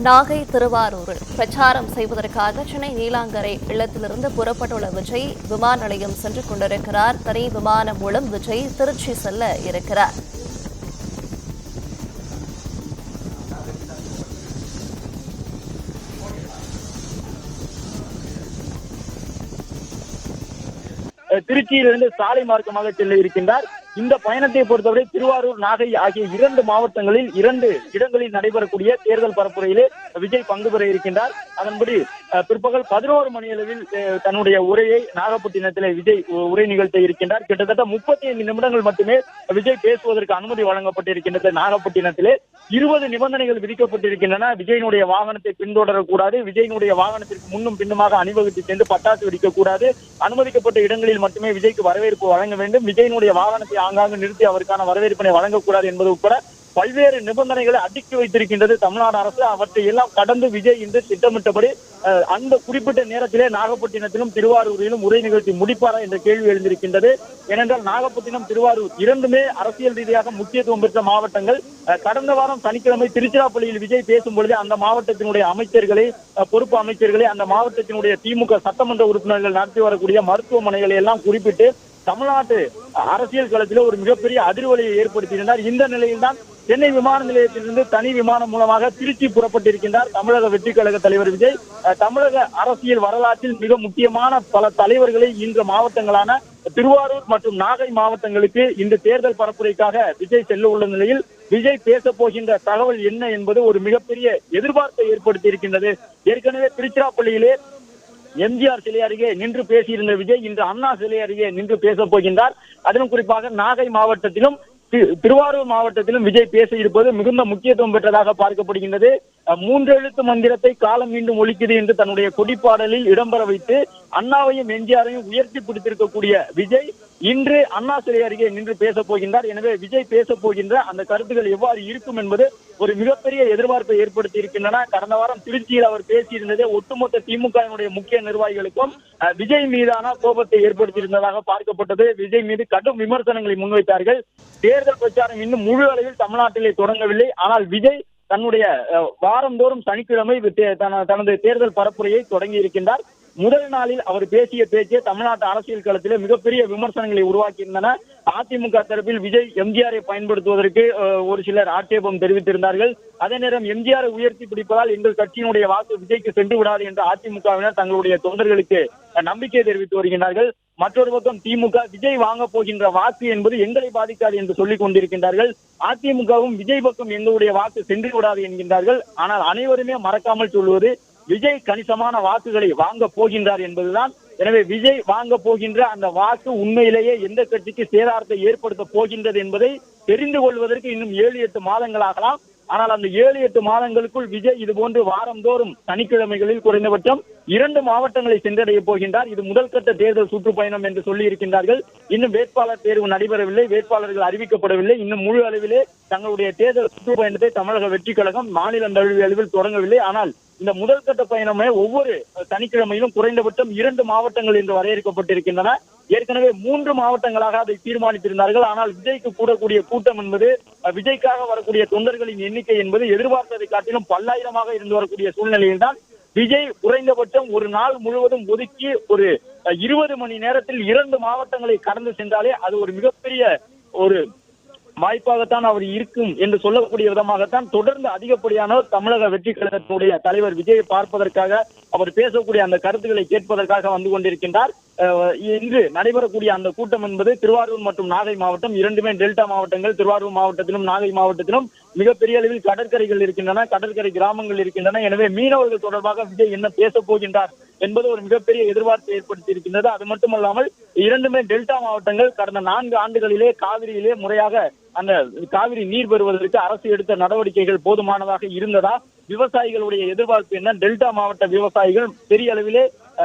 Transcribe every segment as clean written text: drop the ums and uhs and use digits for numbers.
நாகை திருவாரூரில் பிரச்சாரம் செய்வதற்காக சென்னை நீலாங்கரை இல்லத்திலிருந்து புறப்பட்டுள்ள விஜய் விமான நிலையம் சென்று கொண்டிருக்கிறார். தனி விமானம் மூலம் விஜய் திருச்சி செல்ல இருக்கிறார். திருச்சியிலிருந்து சாலை மார்க்கமாக செல்ல இருக்கின்றார். இந்த பயணத்தை பொறுத்தவரை திருவாரூர், நாகை ஆகிய 2 மாவட்டங்களில் 2 இடங்களில் நடைபெறக்கூடிய தேர்தல் பரப்புரையிலே விஜய் பங்கு பெற இருக்கின்றார். அதன்படி பிற்பகல் 11 மணியளவில் தன்னுடைய உரையை நாகப்பட்டினத்திலே விஜய் உரை நிகழ்த்த இருக்கின்றார். கிட்டத்தட்ட 35 நிமிடங்கள் மட்டுமே விஜய் பேசுவதற்கு அனுமதி வழங்கப்பட்டிருக்கின்றது. நாகப்பட்டினத்திலே 20 நிபந்தனைகள் விதிக்கப்பட்டிருக்கின்றன. விஜயனுடைய வாகனத்தை பின்தொடரக்கூடாது, விஜயனுடைய வாகனத்திற்கு முன்னும் பின்னுமாக அணிவகுத்து சென்று பட்டாசு வெடிக்கக்கூடாது, அனுமதிக்கப்பட்ட இடங்களில் மட்டுமே விஜய்க்கு வரவேற்பு வழங்க வேண்டும், விஜயனுடைய வாகனத்தை ஆங்காங்கு நிறுத்தி அவருக்கான வரவேற்பினை வழங்கக்கூடாது என்பது உட்பட பல்வேறு நிபந்தனைகளை அடுக்கி வைத்திருக்கின்றது தமிழ்நாடு அரசு. அவற்றை எல்லாம் கடந்து விஜய் இன்று திட்டமிட்டபடி அந்த குறிப்பிட்ட நேரத்திலே நாகப்பட்டினத்திலும் திருவாரூரிலும் உரை நிகழ்த்தி முடிப்பாரா என்ற கேள்வி எழுந்திருக்கின்றது. ஏனென்றால் நாகப்பட்டினம், திருவாரூர் இரண்டுமே அரசியல் ரீதியாக முக்கியத்துவம் பெற்ற மாவட்டங்கள். கடந்த வாரம் சனிக்கிழமை திருச்சிராப்பள்ளியில் விஜய் பேசும்பொழுது அந்த மாவட்டத்தினுடைய அமைச்சர்களை, பொறுப்பு அமைச்சர்களை, அந்த மாவட்டத்தினுடைய திமுக சட்டமன்ற உறுப்பினர்கள் நடத்தி வரக்கூடிய மருத்துவமனைகளை எல்லாம் குறிப்பிட்டு தமிழ்நாட்டு அரசியல் களத்தில் ஒரு மிகப்பெரிய அதிர்வலையை ஏற்படுத்தியிருந்தார். இந்த நிலையில்தான் சென்னை விமான நிலையத்திலிருந்து தனி விமானம் மூலமாக திருச்சி புறப்பட்டிருக்கின்றார் தமிழக வெற்றி கழக தலைவர் விஜய். தமிழக அரசியல் வரலாற்றில் மிக முக்கியமான பல தலைவர்களை இன்று மாவட்டங்களான திருவாரூர் மற்றும் நாகை மாவட்டங்களுக்கு இந்த தேர்தல் பரப்புரைக்காக விஜய் செல்ல உள்ள நிலையில் விஜய் பேச போகின்ற தகவல் என்ன என்பது ஒரு மிகப்பெரிய எதிர்பார்ப்பை ஏற்படுத்தி இருக்கின்றது. ஏற்கனவே திருச்சிராப்பள்ளியிலே எம்ஜிஆர் சிலை அருகே நின்று பேசியிருந்த விஜய் இன்று அண்ணா சிலை அருகே நின்று பேச போகின்றார். அதிலும் குறிப்பாக நாகை மாவட்டத்திலும் திருவாரூர் மாவட்டத்திலும் விஜய் பேச இருப்பது மிகுந்த முக்கியத்துவம் பெற்றதாக பார்க்கப்படுகின்றது. 3 எழுத்து மந்திரத்தை காலம் மீண்டும் ஒலிக்குது என்று தன்னுடைய கொடிப்பாடலில் இடம்பெற வைத்து அண்ணாவையும் எம்ஜிஆரையும் உயர்த்தி பிடித்திருக்கக்கூடிய விஜய் இன்று அண்ணா சிலை அருகே நின்று பேச போகின்றார். எனவே விஜய் பேச போகின்ற அந்த கருத்துக்கள் எவ்வாறு இருக்கும் என்பது ஒரு மிகப்பெரிய எதிர்பார்ப்பை ஏற்படுத்தி இருக்கின்றன. கடந்த வாரம் திருச்சியில் அவர் பேசியிருந்ததே ஒட்டுமொத்த திமுகவினுடைய முக்கிய நிர்வாகிகளுக்கும் விஜய் மீதான கோபத்தை ஏற்படுத்தியிருந்ததாக பார்க்கப்பட்டது. விஜய் மீது கடும் விமர்சனங்களை முன்வைத்தார்கள். தேர்தல் பிரச்சாரம் இன்னும் முழு அளவில் தமிழ்நாட்டிலே தொடங்கவில்லை. ஆனால் விஜய் தன்னுடைய வாரந்தோறும் சனிக்கிழமை தனது தேர்தல் பரப்புரையை தொடங்கி இருக்கின்றார். முதல் நாளில் அவர் பேசிய பேச்சே தமிழ்நாட்டு அரசியல் களத்திலே மிகப்பெரிய விமர்சனங்களை உருவாக்கியிருந்தன. அதிமுக தரப்பில் விஜய் எம்ஜிஆரை பயன்படுத்துவதற்கு ஒரு சிலர் ஆட்சேபம் தெரிவித்திருந்தார்கள். அதே நேரம் எம்ஜிஆரை உயர்த்தி பிடிப்பதால் எங்கள் கட்சியினுடைய வாக்கு விஜய்க்கு சென்று விடாது என்று அதிமுகவினர் தங்களுடைய தொண்டர்களுக்கு நம்பிக்கை தெரிவித்து வருகின்றார்கள். மற்றொரு பக்கம் திமுக விஜய் வாங்க போகின்ற வாக்கு என்பது எங்களை பாதிக்காது என்று சொல்லிக் கொண்டிருக்கின்றார்கள். அதிமுகவும் விஜய் பக்கம் எங்களுடைய வாக்கு சென்று விடாது என்கின்றார்கள். ஆனால் அனைவருமே மறக்காமல் சொல்வது விஜய் கணிசமான வாக்குகளை வாங்க போகின்றார் என்பதுதான். எனவே விஜய் வாங்க போகின்ற அந்த வாக்கு உண்மையிலேயே எந்த கட்சிக்கு சேதாரத்தை ஏற்படுத்த போகின்றது என்பதை தெரிந்து கொள்வதற்கு இன்னும் 7-8 மாதங்களாகலாம். ஆனால் அந்த 7-8 மாதங்களுக்குள் விஜய் இதுபோன்று வாரந்தோறும் சனிக்கிழமைகளில் குறைந்தபட்சம் 2 மாவட்டங்களை சென்றடைய போகின்றார். இது முதல் கட்ட தேர்தல் சுற்றுப்பயணம் என்று சொல்லி இருக்கின்றார்கள். இன்னும் வேட்பாளர் தேர்வு நடைபெறவில்லை, வேட்பாளர்கள் அறிவிக்கப்படவில்லை. இன்னும் முழு அளவிலே தங்களுடைய தேர்தல் சுற்றுப்பயணத்தை தமிழக வெற்றி கழகம் மாநில அளவில் தொடங்கவில்லை. ஆனால் இந்த முதல் கட்ட பயணமே ஒவ்வொரு சனிக்கிழமையிலும் குறைந்தபட்சம் 2 மாவட்டங்கள் என்று வரையறுக்கப்பட்டிருக்கின்றன. ஏற்கனவே 3 மாவட்டங்களாக அதை தீர்மானித்திருந்தார்கள். ஆனால் விஜய்க்கு கூடக்கூடிய கூட்டம் என்பது, விஜய்க்காக வரக்கூடிய தொண்டர்களின் எண்ணிக்கை என்பது எதிர்பார்த்ததை காட்டிலும் பல்லாயிரமாக இருந்து வரக்கூடிய சூழ்நிலையில்தான் விஜய் குறைந்தபட்சம் ஒரு நாள் முழுவதும் ஒதுக்கி ஒரு 20 மணி நேரத்தில் 2 மாவட்டங்களை கடந்து சென்றாலே அது ஒரு மிகப்பெரிய ஒரு வாய்ப்பாகத்தான் அவர் இருக்கும் என்று சொல்லக்கூடிய விதமாகத்தான் தொடர்ந்து அதிகப்படியானோர் தமிழக வெற்றி கழகத்தினுடைய தலைவர் விஜயை பார்ப்பதற்காக, அவர் பேசக்கூடிய அந்த கருத்துக்களை கேட்பதற்காக வந்து கொண்டிருக்கின்றார். இன்று நடைபெறக்கூடிய அந்த கூட்டம் என்பது திருவாரூர் மற்றும் நாகை மாவட்டம் இரண்டுமே டெல்டா மாவட்டங்கள். திருவாரூர் மாவட்டத்திலும் நாகை மாவட்டத்திலும் மிகப்பெரிய அளவில் கடற்கரைகள் இருக்கின்றன, கடற்கரை கிராமங்கள் இருக்கின்றன. எனவே மீனவர்கள் தொடர்பாக விஜய் என்ன பேச போகின்றார் என்பது ஒரு மிகப்பெரிய எதிர்பார்ப்பை ஏற்படுத்தி இருக்கின்றது. அது மட்டுமல்லாமல் இரண்டுமே டெல்டா மாவட்டங்கள். கடந்த 4 ஆண்டுகளிலே காவிரியிலே முறையாக அந்த காவிரி நீர் பெறுவதற்கு அரசு எடுத்த நடவடிக்கைகள் போதுமானதாக இருந்ததா? விவசாயிகளுடைய எதிர்பார்ப்பு என்ன? டெல்டா மாவட்ட விவசாயிகள் பெரிய அளவிலே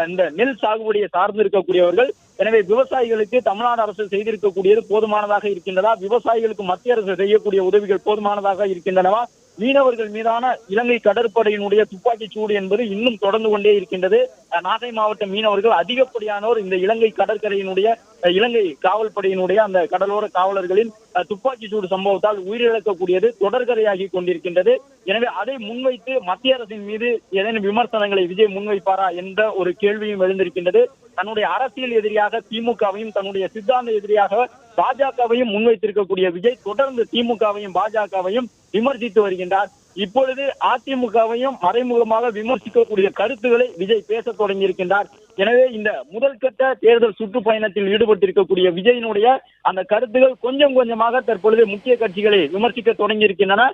இந்த நெல் சாகுபடியை சார்ந்து இருக்கக்கூடியவர்கள். எனவே விவசாயிகளுக்கு தமிழ்நாடு அரசு செய்திருக்கக்கூடியது போதுமானதாக இருக்கின்றதா? விவசாயிகளுக்கு மத்திய அரசு செய்யக்கூடிய உதவிகள் போதுமானதாக இருக்கின்றனவா? மீனவர்கள் மீதான இலங்கை கடற்படையினுடைய துப்பாக்கிச் சூடு என்பது இன்னும் தொடர்ந்து கொண்டே இருக்கின்றது. நாகை மாவட்ட மீனவர்கள் அதிகப்படியானோர் இந்த இலங்கை கடற்கரையினுடைய இலங்கை காவல்படையினுடைய அந்த கடலோர காவலர்களின் துப்பாக்கி சூடு சம்பவத்தால் உயிரிழக்கக்கூடியது தொடர்கரையாகி கொண்டிருக்கின்றது. எனவே அதை முன்வைத்து மத்திய அரசின் மீது ஏதேனும் விமர்சனங்களை விஜய் முன்வைப்பாரா என்ற ஒரு கேள்வியும் எழுந்திருக்கின்றது. தன்னுடைய அரசியல் எதிரியாக திமுகவையும் தன்னுடைய சித்தாந்த எதிரியாக பாஜகவையும் முன்வைத்திருக்கக்கூடிய விஜய் தொடர்ந்து திமுகவையும் பாஜகவையும் விமர்சித்து வருகின்றார். இப்பொழுது அதிமுகவையும் மறைமுகமாக விமர்சிக்கக்கூடிய கருத்துக்களை விஜய் பேச தொடங்கி இருக்கின்றார். எனவே இந்த முதல் கட்ட தேர்தல் சுற்றுப்பயணத்தில் ஈடுபட்டிருக்கக்கூடிய விஜயினுடைய அந்த கருத்துகள் கொஞ்சம் கொஞ்சமாக தற்பொழுது முக்கிய கட்சிகளை விமர்சிக்க தொடங்கி இருக்கின்றன.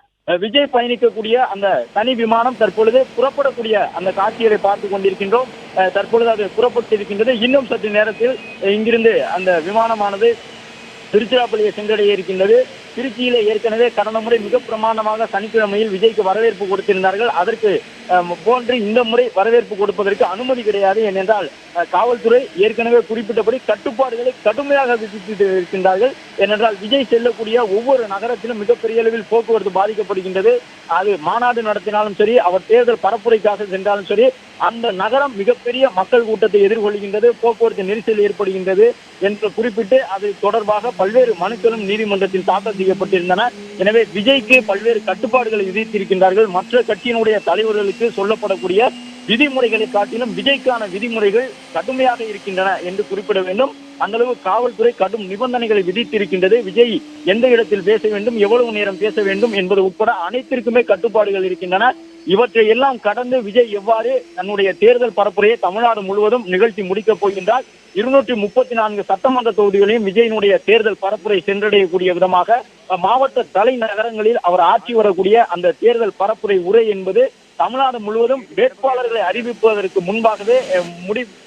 விஜய் பயணிக்கக்கூடிய அந்த தனி விமானம் தற்பொழுது புறப்படக்கூடிய அந்த காட்சிகளை பார்த்து கொண்டிருக்கின்றோம். தற்பொழுது அது புறப்பட்டிருக்கின்றது. இன்னும் சற்று நேரத்தில் இங்கிருந்து அந்த விமானமானது திருச்சிராப்பள்ளியை சென்றடைய இருக்கின்றது. திருச்சியிலே ஏற்கனவே கடந்த முறை மிக பிரமாண்டமாக சனிக்கிழமையில் விஜய்க்கு வரவேற்பு கொடுத்திருந்தார்கள். அதற்கு போன்று இந்த முறை வரவேற்பு கொடுப்பதற்கு அனுமதி கிடையாது. ஏனென்றால் காவல்துறை ஏற்கனவே குறிப்பிட்டபடி கட்டுப்பாடுகளை கடுமையாக விதித்து இருக்கின்றார்கள். ஏனென்றால் விஜய் செல்லக்கூடிய ஒவ்வொரு நகரத்திலும் மிகப்பெரிய அளவில் போக்குவரத்து பாதிக்கப்படுகின்றது. அது மாநாடு நடத்தினாலும் சரி, அவர் தேர்தல் பரப்புரைக்காக சென்றாலும் சரி, அந்த நகரம் மிகப்பெரிய மக்கள் கூட்டத்தை எதிர்கொள்கின்றது, போக்குவரத்து நெரிசல் ஏற்படுகின்றது என்று குறிப்பிட்டு அது தொடர்பாக பல்வேறு மனுக்களும் நீதிமன்றத்தில் தாக்கல் செய்யப்பட்டிருந்தன. எனவே விஜய்க்கு பல்வேறு கட்டுப்பாடுகளை விதித்திருக்கின்றார்கள். மற்ற கட்சியினுடைய தலைவர்களுக்கு சொல்லப்படக்கூடிய விதிமுறைகளை காட்டிலும் விஜய்க்கான விதிமுறைகள் கடுமையாக இருக்கின்றன என்று குறிப்பிட வேண்டும். அந்த அளவு காவல்துறை கடும் நிபந்தனைகளை விதித்திருக்கின்றது. விஜய் எந்த இடத்தில் பேச வேண்டும், எவ்வளவு நேரம் பேச வேண்டும் என்பது உட்பட அனைத்திற்குமே கட்டுப்பாடுகள் இருக்கின்றன. இவற்றை எல்லாம் கடந்து விஜய் எவ்வாறு தன்னுடைய தேர்தல் பரப்புரையை தமிழ்நாடு முழுவதும் நிகழ்த்தி முடிக்கப் போகின்றார். 234 சட்டமன்ற தொகுதிகளையும் விஜயினுடைய தேர்தல் பரப்புரை சென்றடையக்கூடிய விதமாக மாவட்ட தலைநகரங்களில் அவர் ஆட்சி வரக்கூடிய அந்த தேர்தல் பரப்புரை உரை என்பது தமிழ்நாடு முழுவதும் வேட்பாளர்களை அறிவிப்பதற்கு முன்பாகவே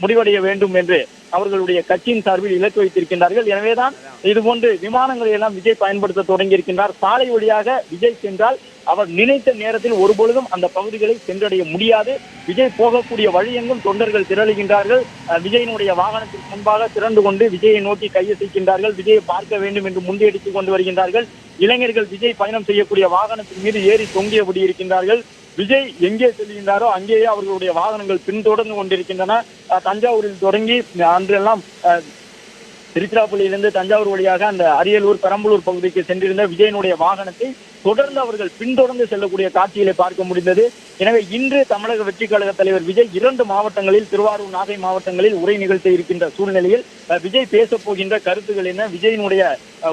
முடிவடைய வேண்டும் என்று அவர்களுடைய கட்சியின் சார்பில் இலக்கு வைத்திருக்கின்றார்கள். எனவேதான் இதுபோன்று விமானங்களை எல்லாம் விஜய் பயன்படுத்த தொடங்கி இருக்கின்றார். சாலை வழியாக விஜய் சென்றால் அவர் நினைத்த நேரத்தில் ஒருபொழுதும் அந்த பகுதிகளை சென்றடைய முடியாது. விஜய் போகக்கூடிய வழியெங்கும் தொண்டர்கள் திரளுகின்றார்கள். விஜயினுடைய வாகனத்திற்கு முன்பாக திரண்டு கொண்டு விஜயை நோக்கி கையசைக்கின்றார்கள். விஜயை பார்க்க வேண்டும் என்று முண்டியடித்துக் கொண்டு வருகின்றார்கள். இளைஞர்கள் விஜய் பயணம் செய்யக்கூடிய வாகனத்தின் மீது ஏறி தொங்கியபடி இருக்கின்றார்கள். விஜய் எங்கே செல்கின்றாரோ அங்கேயே அவர்களுடைய வாகனங்கள் பின்தொடர்ந்து கொண்டிருக்கின்றன. தஞ்சாவூரில் தொடங்கி அன்றெல்லாம் திருச்சிராப்பள்ளியிலிருந்து தஞ்சாவூர் வழியாக அந்த அரியலூர் பெரம்பலூர் பகுதிக்கு சென்றிருந்த விஜயனுடைய வாகனத்தை தொடர்ந்து அவர்கள் பின்தொடர்ந்து செல்லக்கூடிய காட்சிகளை பார்க்க முடிந்தது. எனவே இன்று தமிழக வெற்றி கழக தலைவர் விஜய் 2 மாவட்டங்களில், திருவாரூர் நாகை மாவட்டங்களில் உரை நிகழ்த்த இருக்கின்ற சூழ்நிலையில் விஜய் பேச போகின்ற கருத்துக்கள் என்ன, விஜயினுடைய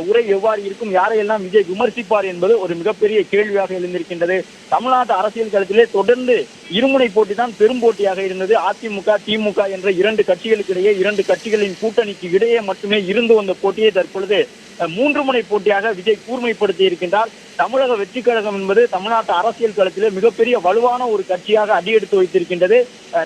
உரை எவ்வாறு இருக்கும், யாரையெல்லாம் விஜய் விமர்சிப்பார் என்பது ஒரு மிகப்பெரிய கேள்வியாக எழுந்திருக்கின்றது. தமிழ்நாட்டு அரசியல் களத்திலே தொடர்ந்து இருமுனை போட்டி தான் பெரும் போட்டியாக இருந்தது. அதிமுக திமுக என்ற 2 கட்சிகளுக்கு இடையே, 2 கட்சிகளின் கூட்டணிக்கு இடையே மட்டுமே இருந்து வந்த போட்டியை தற்பொழுது 3 முனை போட்டியாக விஜய் கூர்மைப்படுத்தி இருக்கின்றார். தமிழக வெற்றி கழகம் என்பது தமிழ்நாட்டு அரசியல் களத்திலே மிகப்பெரிய வலுவான ஒரு கட்சியாக அடியெடுத்து வைத்திருக்கின்றது.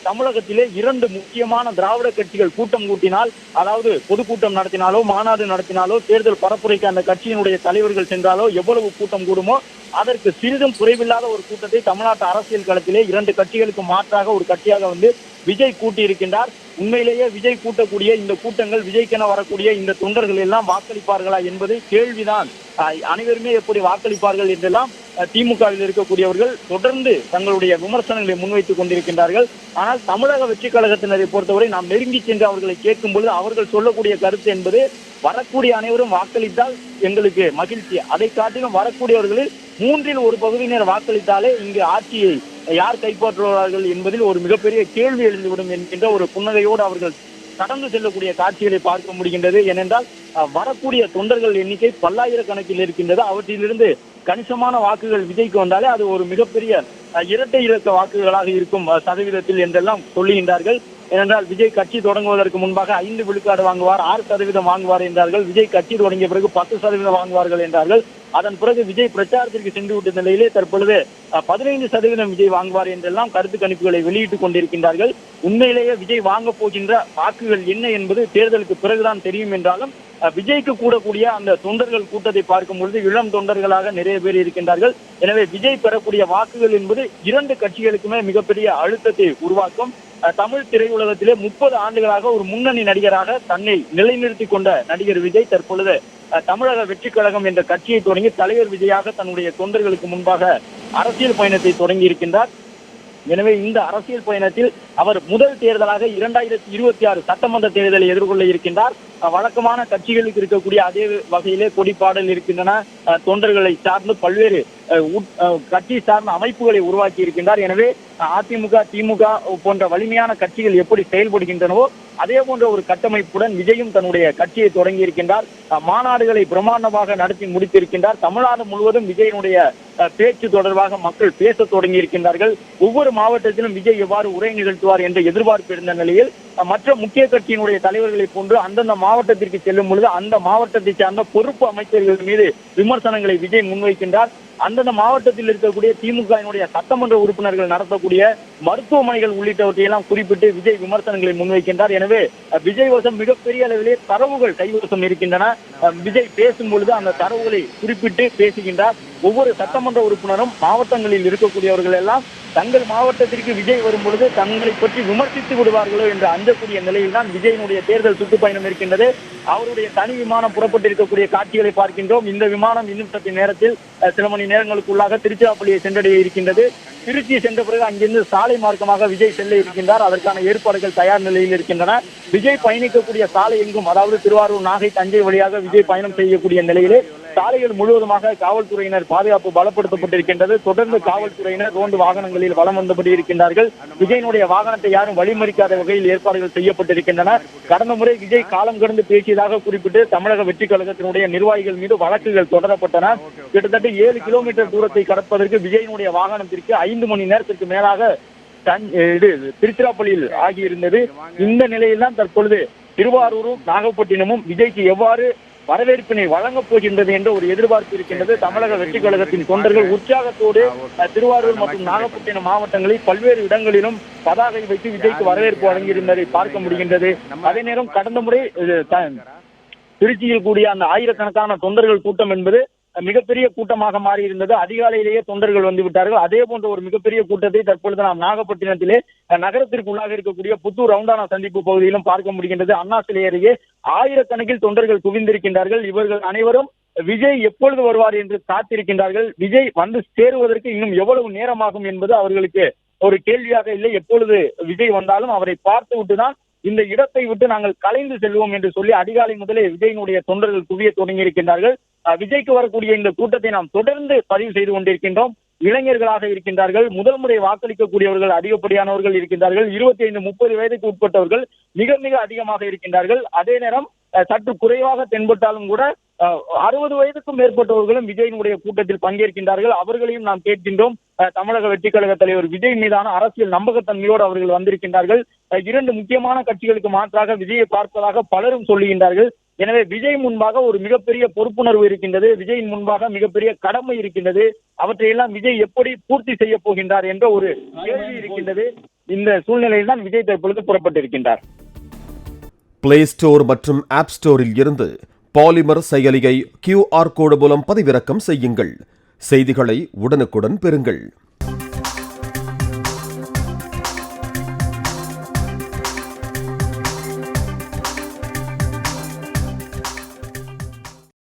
தமிழகத்திலே 2 முக்கியமான திராவிட கட்சிகள் கூட்டம் கூட்டினால், அதாவது பொதுக்கூட்டம் நடத்தினாலோ மாநாடு நடத்தினாலோ தேர்தல் பரப்புரைக்கு அந்த கட்சியினுடைய தலைவர்கள் சென்றாலோ எவ்வளவு கூட்டம் கூடுமோ அதற்கு சிறிதும் குறைவில்லாத ஒரு கூட்டத்தை தமிழ்நாட்டு அரசியல் களத்திலே 2 கட்சிகளுக்கு மாற்றாக ஒரு கட்சியாக வந்து விஜய் கூட்டி இருக்கின்றார். உண்மையிலேயே விஜய் கூட்டக்கூடிய இந்த கூட்டங்கள், விஜய்க்கென வரக்கூடிய இந்த தொண்டர்கள் எல்லாம் வாக்களிப்பார்களா என்பது கேள்விதான். அனைவருமே எப்படி வாக்களிப்பார்கள் என்றெல்லாம் திமுகவில் இருக்கக்கூடியவர்கள் தொடர்ந்து தங்களுடைய விமர்சனங்களை முன்வைத்துக் கொண்டிருக்கின்றார்கள். ஆனால் தமிழக வெற்றி கழகத்தினரை பொறுத்தவரை நாம் நெருங்கி சென்று அவர்களை கேட்கும் பொழுது அவர்கள் சொல்லக்கூடிய கருத்து என்பது, வரக்கூடிய அனைவரும் வாக்களித்தால் எங்களுக்கு மகிழ்ச்சி, அதை காட்டிலும் வரக்கூடியவர்களில் 3இல் 1 பகுதியினர் வாக்களித்தாலே இங்கு ஆட்சியை யார் கைப்பற்றுவார்கள் என்பதில் ஒரு மிகப்பெரிய கேள்வி எழுந்துவிடும் என்கின்ற ஒரு புன்னகையோடு அவர்கள் கடந்து செல்லக்கூடிய காட்சிகளை பார்க்க முடிகின்றது. ஏனென்றால் வரக்கூடிய தொண்டர்கள் எண்ணிக்கை பல்லாயிரக்கணக்கில் இருக்கின்றது. அவற்றிலிருந்து கணிசமான வாக்குகள் விஜய்க்கு வந்தாலே அது ஒரு மிகப்பெரிய இரட்டை இலக்க வாக்குகளாக இருக்கும் சதவீதத்தில் என்றெல்லாம் சொல்லுகின்றார்கள். ஏனென்றால் விஜய் கட்சி தொடங்குவதற்கு முன்பாக 5 விழுக்காடு வாங்குவார், 6% வாங்குவார் என்றார்கள். விஜய் கட்சி தொடங்கிய பிறகு 10% வாங்குவார்கள் என்றார்கள். அதன் பிறகு விஜய் பிரச்சாரத்திற்கு சென்று விட்ட நிலையிலே தற்பொழுது 15% விஜய் வாங்குவார் என்றெல்லாம் கருத்து கணிப்புகளை வெளியிட்டுக் கொண்டிருக்கின்றார்கள். உண்மையிலேயே விஜய் வாங்க போகின்ற வாக்குகள் என்ன என்பது தேர்தலுக்கு பிறகுதான் தெரியும் என்றாலும் விஜய்க்கு கூடக்கூடிய அந்த தொண்டர்கள் கூட்டத்தை பார்க்கும் பொழுது இளம் தொண்டர்களாக நிறைய பேர் இருக்கின்றார்கள். எனவே விஜய் பெறக்கூடிய வாக்குகள் என்பது 2 கட்சிகளுக்குமே மிகப்பெரிய அழுத்தத்தை உருவாக்கும். தமிழ் திரையுலகத்திலே 30 ஆண்டுகளாக ஒரு முன்னணி நடிகராக தன்னை நிலைநிறுத்திக் கொண்ட நடிகர் விஜய் தற்பொழுது தமிழக வெற்றி கழகம் என்ற கட்சியை தொடங்கி தலைவர் விஜயாக தன்னுடைய தொண்டர்களுக்கு முன்பாக அரசியல் பயணத்தை தொடங்கி இருக்கின்றார். எனவே இந்த அரசியல் பயணத்தில் அவர் முதல் தேர்தலாக 2026 சட்டமன்ற தேர்தலை எதிர்கொள்ள இருக்கின்றார். வழக்கமான கட்சிகளுக்கு இருக்கக்கூடிய அதே வகையிலே கொடிப்பாடல் இருக்கின்றன. தொண்டர்களை சார்ந்து பல்வேறு கட்சி சார்ந்த அமைப்புகளை உருவாக்கி இருக்கின்றார். எனவே அதிமுக, திமுக போன்ற வலிமையான கட்சிகள் எப்படி செயல்படுகின்றனவோ அதே போன்ற ஒரு கட்டமைப்புடன் விஜயும் தன்னுடைய கட்சியை தொடங்கி இருக்கின்றார். மாநாடுகளை பிரம்மாண்டமாக நடத்தி முடித்திருக்கின்றார். தமிழ்நாடு முழுவதும் விஜயனுடைய பேச்சு தொடர்பாக மக்கள் பேச தொடங்கி இருக்கின்றார்கள். ஒவ்வொரு மாவட்டத்திலும் விஜய் எவ்வாறு உரை நிகழ்த்துவார் என்ற எதிர்பார்ப்பு இருந்த நிலையில் மற்ற முக்கிய கட்சியினுடைய தலைவர்களை போன்று அந்தந்த மாவட்டத்திற்கு செல்லும் பொழுது அந்த மாவட்டத்தை சார்ந்த பொறுப்பு அமைச்சர்கள் மீது விமர்சனங்களை விஜய் முன்வைக்கின்றார். அந்தந்த மாவட்டத்தில் இருக்கக்கூடிய திமுகவினுடைய சட்டமன்ற உறுப்பினர்கள் நடத்தக்கூடிய மருத்துவமனைகள் உள்ளிட்டவற்றையெல்லாம் குறிப்பிட்டு விஜய் விமர்சனங்களை முன்வைக்கின்றார். எனவே விஜய் வசம் மிகப்பெரிய அளவிலே தரவுகள் கைவசம் இருக்கின்றன. விஜய் பேசும் பொழுது அந்த தரவுகளை குறிப்பிட்டு பேசுகின்றார். ஒவ்வொரு சட்டமன்ற உறுப்பினரும் மாவட்டங்களில் இருக்கக்கூடியவர்கள் எல்லாம் தங்கள் மாவட்டத்திற்கு விஜய் வரும் பொழுது தங்களை பற்றி விமர்சித்து விடுவார்களோ என்று அஞ்சக்கூடிய நிலையில் தான் விஜயினுடைய தேர்தல் சுற்றுப்பயணம் இருக்கின்றது. அவருடைய தனி விமானம் புறப்பட்டிருக்கக்கூடிய காட்சிகளை பார்க்கின்றோம். இந்த விமானம் இன்னும் சற்று நேரத்தில் சில மணி நேரங்களுக்குள்ளாக திருச்சிராப்பள்ளியை சென்றடைய இருக்கின்றது. திருச்சி சென்ற பிறகு அங்கிருந்து சாலை மார்க்கமாக விஜய் செல்ல இருக்கின்றார். அதற்கான ஏற்பாடுகள் தயார் நிலையில் இருக்கின்றன. விஜய் பயணிக்கக்கூடிய சாலை எங்கும், அதாவது திருவாரூர், நாகை, தஞ்சை வழியாக விஜய் பயணம் செய்யக்கூடிய நிலையிலே சாலைகள் முழுவதுமாக காவல்துறையினர் பாதுகாப்பு பலப்படுத்தப்பட்டிருக்கின்றது. தொடர்ந்து காவல்துறையினர் ரோந்து வாகனங்களில் வலம் வந்தபடி இருக்கின்றார்கள். விஜயனுடைய வாகனத்தை யாரும் வழிமறிக்காத வகையில் ஏற்பாடுகள் செய்யப்பட்டிருக்கின்றன. கடந்த முறை விஜய் காலம் கடந்து பேசியதாக குறிப்பிட்டு தமிழக வெற்றி கழகத்தினுடைய நிர்வாகிகள் மீது வழக்குகள் தொடரப்பட்டன. கிட்டத்தட்ட 7 கிலோமீட்டர் தூரத்தை கடப்பதற்கு விஜயனுடைய வாகனத்திற்கு 5 மணி நேரத்திற்கு மேலாக திருச்சிராப்பள்ளியில் ஆகியிருந்தது. இந்த நிலையில்தான் தற்பொழுது திருவாரூரும் நாகப்பட்டினமும் விஜய்க்கு எவ்வாறு வரவேற்பினை வழங்கப் போகின்றது என்ற ஒரு எதிர்பார்ப்பு இருக்கின்றது. தமிழக வெற்றி கழகத்தின் தொண்டர்கள் உற்சாகத்தோடு திருவாரூர் மற்றும் நாகப்பட்டினம் மாவட்டங்களில் பல்வேறு இடங்களிலும் பதாகை வைத்து விஜய்க்கு வரவேற்பு வழங்கியிருந்ததை பார்க்க முடிகின்றது. அதே நேரம் கடந்த முறை திருச்சியில் கூடிய அந்த ஆயிரக்கணக்கான தொண்டர்கள் கூட்டம் என்பது மிகப்பெரிய கூட்டமாக மாறி இருந்தது. அதிகாலையிலேயே தொண்டர்கள் வந்து விட்டார்கள். அதே போன்ற ஒரு மிகப்பெரிய கூட்டத்தை தற்பொழுது நாம் நாகப்பட்டினத்திலே நகரத்திற்குள்ளாக இருக்கக்கூடிய புத்தூர் ரவுண்டானா சந்திப்பு பகுதியிலும் பார்க்க முடிகின்றது. அண்ணா சிலை அருகே ஆயிரக்கணக்கில் தொண்டர்கள் குவிந்திருக்கின்றார்கள். இவர்கள் அனைவரும் விஜய் எப்பொழுது வருவார் என்று காத்திருக்கின்றார்கள். விஜய் வந்து சேருவதற்கு இன்னும் எவ்வளவு நேரமாகும் என்பது அவர்களுக்கு ஒரு கேள்வியாக இல்லை. எப்பொழுது விஜய் வந்தாலும் அவரை பார்த்து விட்டுதான் இந்த இடத்தை விட்டு நாங்கள் கலைந்து செல்வோம் என்று சொல்லி அதிகாலை முதலே விஜயினுடைய தொண்டர்கள் குவிய தொடங்கி இருக்கின்றார்கள். விஜய்க்கு வரக்கூடிய இந்த கூட்டத்தை நாம் தொடர்ந்து பதிவு செய்து கொண்டிருக்கின்றோம். இளைஞர்களாக இருக்கின்றார்கள். முதல் முறை வாக்களிக்கக்கூடியவர்கள் அதிகப்படியானவர்கள் இருக்கின்றார்கள். 25-30 வயதுக்கு உட்பட்டவர்கள் மிக மிக அதிகமாக இருக்கின்றார்கள். அதே நேரம் சற்று குறைவாக தென்பட்டாலும் கூட 60 வயதுக்கும் மேற்பட்டவர்களும் விஜயினுடைய கூட்டத்தில் பங்கேற்கின்றார்கள். அவர்களையும் நாம் கேட்கின்றோம். தமிழக வெற்றி கழக தலைவர் விஜய் மீதான அரசியல் நம்பகத்தன்மையோடு அவர்கள் வந்திருக்கின்றார்கள். 2 முக்கியமான கட்சிகளுக்கு மாற்றாக விஜயை பார்ப்பதாக பலரும் சொல்லுகின்றார்கள். எனவே விஜய் முன்பாக ஒரு மிகப்பெரிய பொறுப்புணர்வு இருக்கின்றது. விஜயின் முன்பாக மிகப்பெரிய கடமை இருக்கின்றது. அவற்றையெல்லாம் விஜய் எப்படி பூர்த்தி செய்ய போகின்றார் என்ற ஒரு கேள்வி இருக்கின்றது. இந்த சூழ்நிலையில் தான் விஜய் தற்பொழுது புறப்பட்டிருக்கின்றார். பிளே ஸ்டோர் மற்றும் ஆப் ஸ்டோரில் இருந்து பாலிமர் செயலியை QR கோடு மூலம் பதிவிறக்கம் செய்யுங்கள். செய்திகளை உடனுக்குடன் பெறுங்கள்.